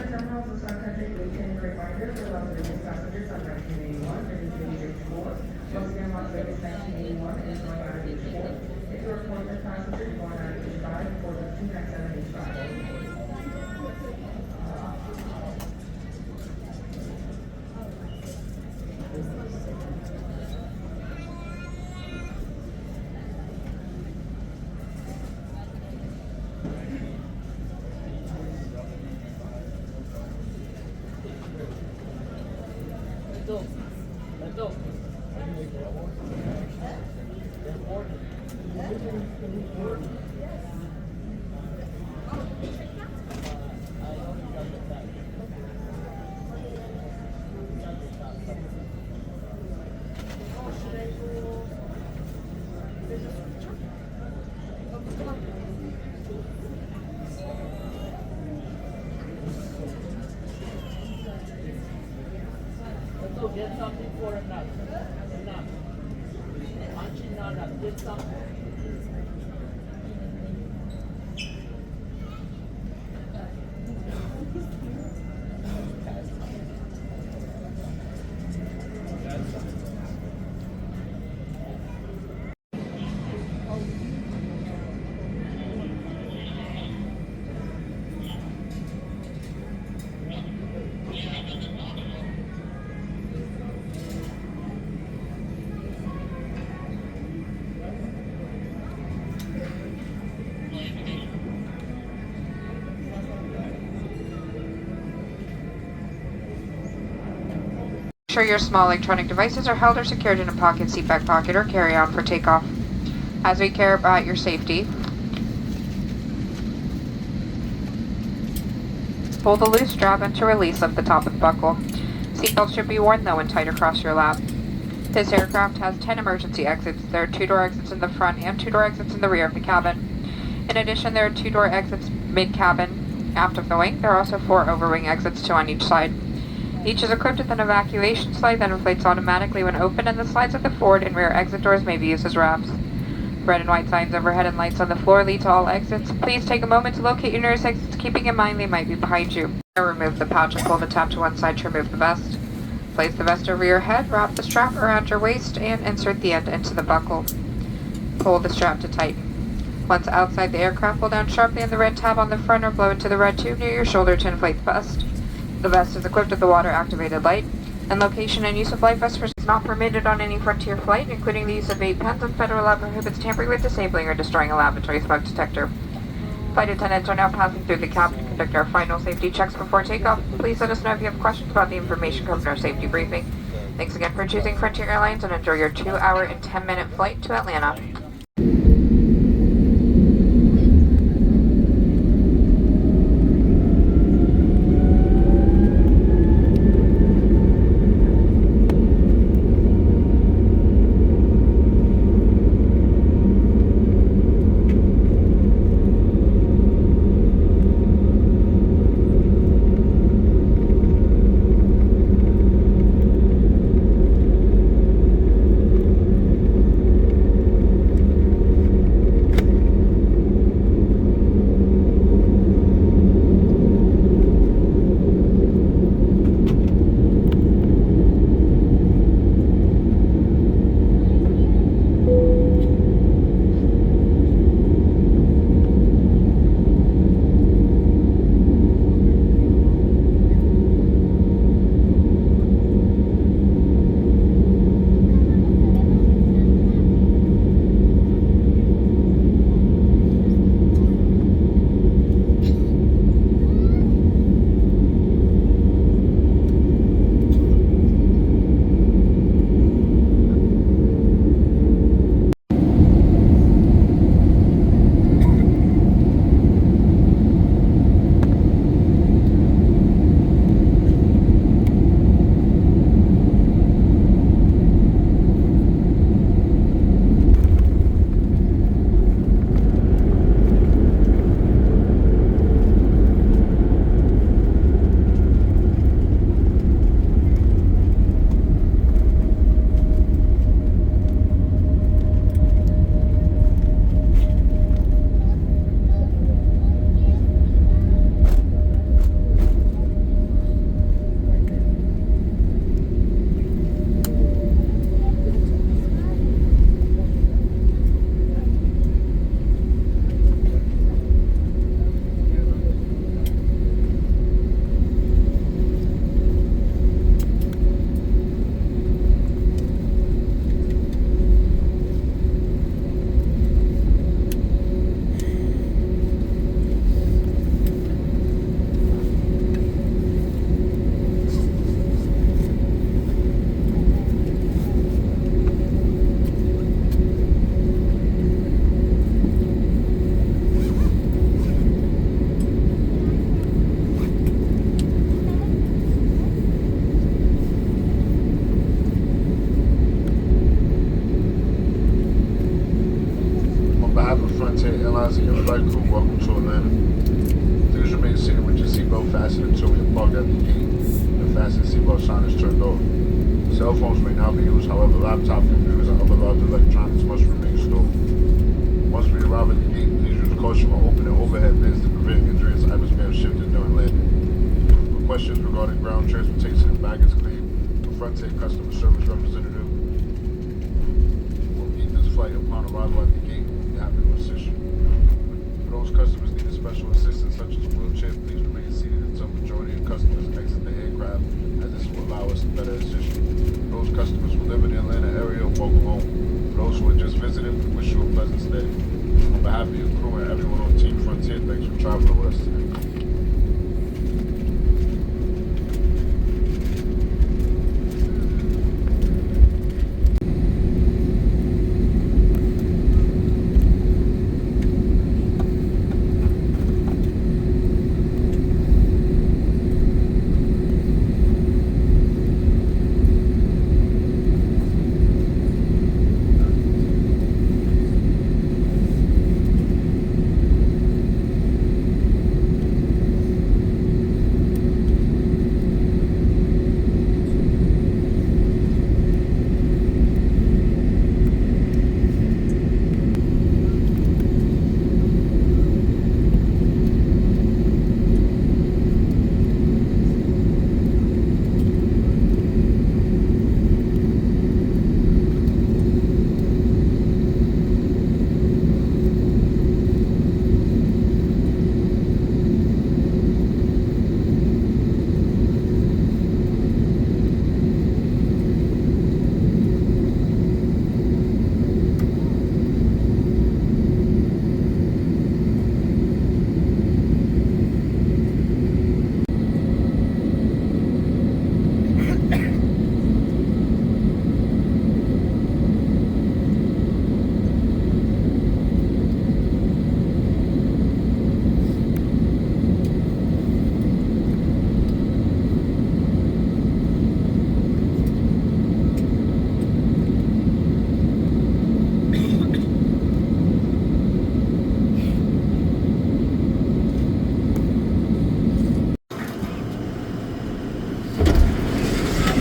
Terminals of Sun Country Weekend reminder for Las Vegas passengers on 1981 and is Gate 4. Once again, Las Vegas 1981 is going out of Gate 4. If you're a appointment passenger, you're going out of Gate 5 for the 297 Gate 5. Get something for a nut. Munching on up. Get something. Sure your small electronic devices are held or secured in a pocket, seat back pocket, or carry-on for takeoff. As we care about your safety, pull the loose strap and to release lift the top of the buckle. Seatbelts should be worn though and tight across your lap. This aircraft has 10 emergency exits. There are 2-door exits in the front and 2-door exits in the rear of the cabin. In addition, there are 2-door exits mid-cabin. Aft of the wing, there are also 4 over-wing exits, 2 on each side. Each is equipped with an evacuation slide that inflates automatically when open, and the slides at the forward and rear exit doors may be used as ramps. Red and white signs overhead and lights on the floor lead to all exits. Please take a moment to locate your nearest exits, keeping in mind they might be behind you. Remove the pouch and pull the tab to one side to remove the vest. Place the vest over your head, wrap the strap around your waist, and insert the end into the buckle. Pull the strap to tighten. Once outside the aircraft, pull down sharply on the red tab on the front or blow into the red tube near your shoulder to inflate the vest. The vest is equipped with a water-activated light, and location and use of life vests is not permitted on any Frontier flight, including the use of vape pens, and federal law prohibits tampering with, disabling, or destroying a laboratory smoke detector. Flight attendants are now passing through the cabin to conduct our final safety checks before takeoff. Please let us know if you have questions about the information covered in our safety briefing. Thanks again for choosing Frontier Airlines, and enjoy your 2-hour and 10-minute flight to Atlanta. behalf of Frontier Airlines and your flight crew, welcome to Atlanta. Please remain seated with your seatbelt fastened until we embark at the gate. The fasten seatbelt sign is turned off. Cell phones may not be used, however, laptop computers and other large electronics must remain stored. Once we arrive at the gate, please use caution when opening overhead bins to prevent injury as items may have shifted during landing. For questions regarding ground transportation and baggage claim, a Frontier customer service representative will meet this flight upon arrival at the gate and will be happy to assist you. For those customers needing special assistance such as a wheelchair, please remain seated until majority of customers exit the aircraft, as this will allow us to better assist you. Those customers who live in the Atlanta area, welcome home. For those who are just visiting, we wish you a pleasant stay. On behalf of your crew and everyone on Team Frontier, thanks for traveling with us today.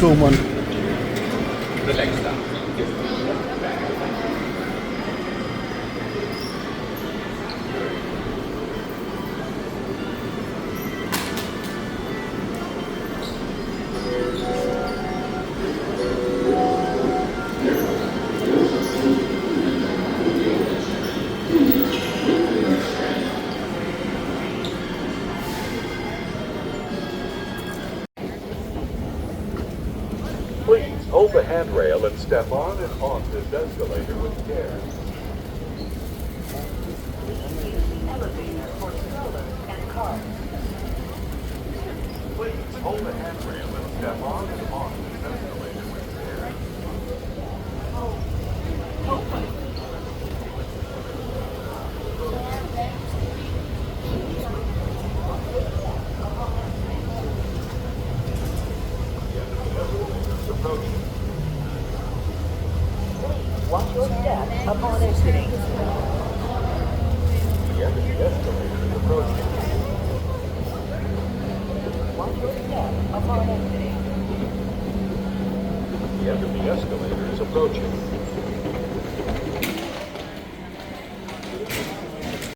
Zoom on. Please hold the handrail and step on and off this escalator with care. Elevator for strollers and cars. Please hold the handrail and step on and off this escalator with care. Watch your step upon exiting. The end of the escalator is approaching. Watch your step upon exiting. The end of the escalator is approaching.